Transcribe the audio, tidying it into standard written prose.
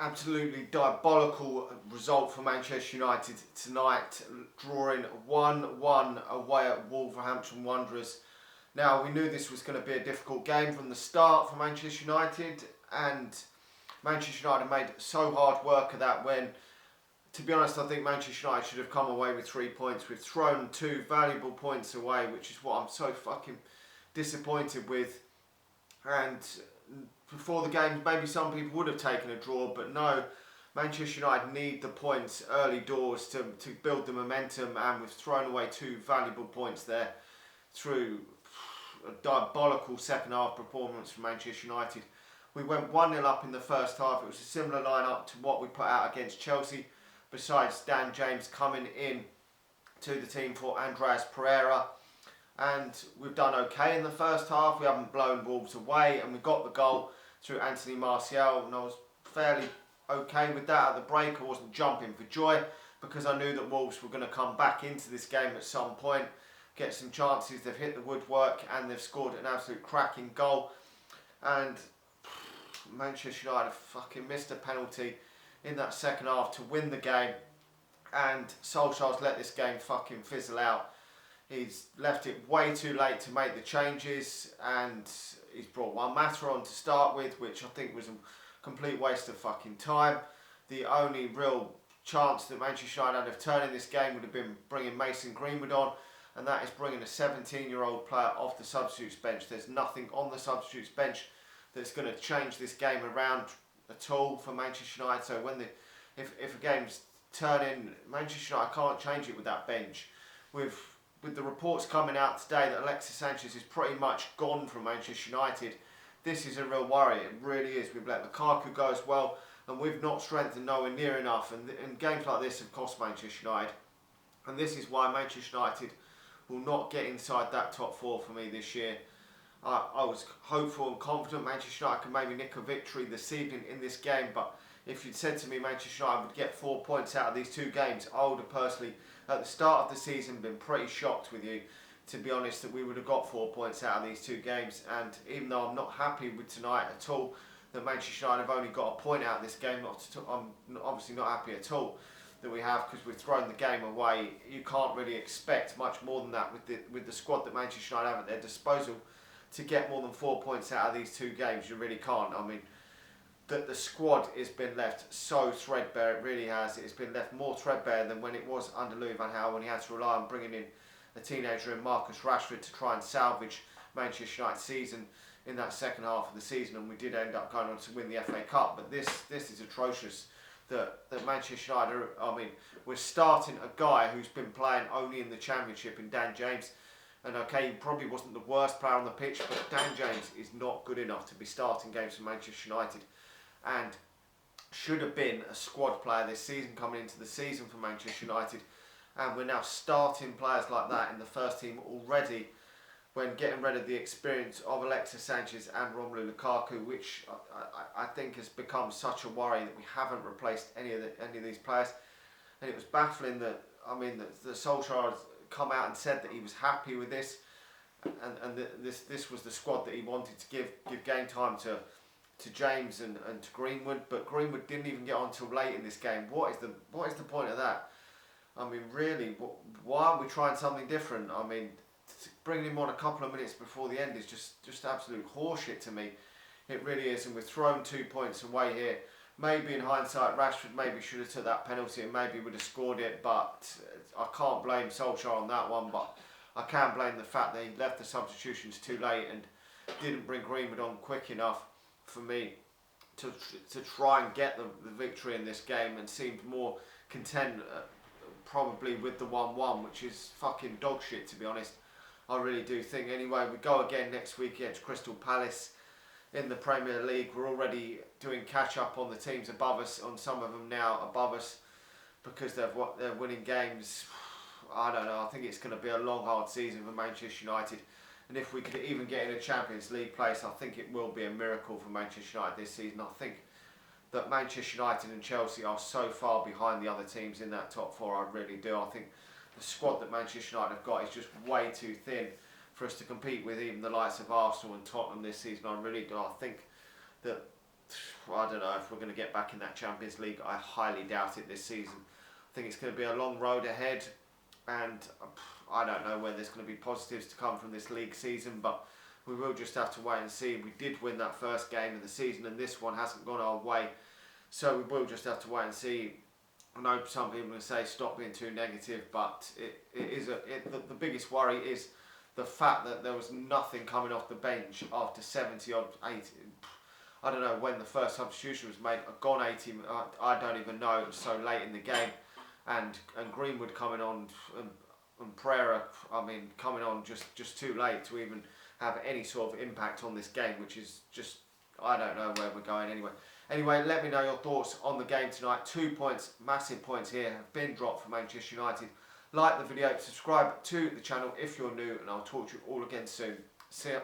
absolutely diabolical result for Manchester United tonight, drawing 1-1 away at Wolverhampton Wanderers. Now, we knew this was going to be a difficult game from the start for Manchester United, and Manchester United made so hard work of that when, to be honest, I think Manchester United should have come away with 3 points. We've thrown 2 valuable points away, which is what I'm so fucking disappointed with. And before the game, maybe some people would have taken a draw, but no, Manchester United need the points early doors to build the momentum, and we've thrown away 2 valuable points there through a diabolical second half performance from Manchester United. We went 1-0 up in the first half. It was a similar lineup to what we put out against Chelsea, besides Dan James coming in to the team for Andreas Pereira. And we've done okay in the first half. We haven't blown Wolves away, and we got the goal through Anthony Martial, and I was fairly okay with that at the break. I wasn't jumping for joy because I knew that Wolves were going to come back into this game at some point, get some chances. They've hit the woodwork and they've scored an absolute cracking goal. And Manchester United fucking missed a penalty in that second half to win the game, and Solskjaer's let this game fucking fizzle out. He's left it way too late to make the changes, and he's brought Juan Mata on to start with, which I think was a complete waste of fucking time. The only real chance that Manchester United had of turning this game would have been bringing Mason Greenwood on, and that is bringing a 17-year-old player off the substitutes bench. There's nothing on the substitutes bench that's going to change this game around at all for Manchester United. So if a game's turning, Manchester United can't change it with that bench. With the reports coming out today that Alexis Sanchez is pretty much gone from Manchester United, this is a real worry. It really is. We've let Lukaku go as well, and we've not strengthened nowhere near enough. And games like this have cost Manchester United. And this is why Manchester United will not get inside that top 4 for me this year. I was hopeful and confident Manchester United could maybe nick a victory this evening in this game, but if you'd said to me Manchester United would get 4 points out of these 2 games, I would have personally, at the start of the season, been pretty shocked with you, to be honest, that we would have got 4 points out of these 2 games. And even though I'm not happy with tonight at all, that Manchester United have only got a point out of this game, I'm obviously not happy at all that we have, because we've thrown the game away. You can't really expect much more than that with the squad that Manchester United have at their disposal to get more than 4 points out of these 2 games. You really can't. I mean, the squad has been left so threadbare. It really has. It's been left more threadbare than when it was under Louis van Gaal, when he had to rely on bringing in a teenager in Marcus Rashford to try and salvage Manchester United's season in that second half of the season, and we did end up going on to win the FA Cup. But this is atrocious. That Manchester United, we're starting a guy who's been playing only in the Championship in Dan James. And okay, he probably wasn't the worst player on the pitch, but Dan James is not good enough to be starting games for Manchester United, and should have been a squad player this season, coming into the season for Manchester United. And we're now starting players like that in the first team already, when getting rid of the experience of Alexis Sanchez and Romelu Lukaku, which I think has become such a worry that we haven't replaced any of these players. And it was baffling that the Solskjaer has come out and said that he was happy with this, and this was the squad that he wanted to give game time to James and to Greenwood, but Greenwood didn't even get on till late in this game. What is the point of that? I mean, really, why aren't we trying something different? I mean, bringing him on a couple of minutes before the end is just absolute horseshit to me. It really is, and we've thrown 2 points away here. Maybe in hindsight, Rashford maybe should have took that penalty and maybe would have scored it, but I can't blame Solskjaer on that one. But I can blame the fact that he left the substitutions too late and didn't bring Greenwood on quick enough for me to try and get the victory in this game, and seemed more content probably with the 1-1, which is fucking dog shit, to be honest. I really do think. Anyway, we go again next week against Crystal Palace in the Premier League. We're already doing catch up on the teams above us, on some of them now above us, because they're winning games. I don't know. I think it's going to be a long, hard season for Manchester United. And if we could even get in a Champions League place, I think it will be a miracle for Manchester United this season. I think that Manchester United and Chelsea are so far behind the other teams in that top 4. I really do. I think the squad that Manchester United have got is just way too thin for us to compete with even the likes of Arsenal and Tottenham this season. I really do. I think that I don't know if we're going to get back in that Champions League. I highly doubt it this season. I think it's going to be a long road ahead, and I don't know whether there's going to be positives to come from this league season, but we will just have to wait and see. We did win that first game of the season, and this one hasn't gone our way, so we will just have to wait and see. I know some people will say stop being too negative, but the biggest worry is the fact that there was nothing coming off the bench after 70 odd 80. I don't know when the first substitution was made. Gone 80. I don't even know. It was so late in the game, and Greenwood coming on and Pereira. I mean, coming on just too late to even have any sort of impact on this game, which is just, I don't know where we're going anyway. Anyway, let me know your thoughts on the game tonight. 2 points, massive points here, have been dropped for Manchester United. Like the video, subscribe to the channel if you're new, and I'll talk to you all again soon. See ya.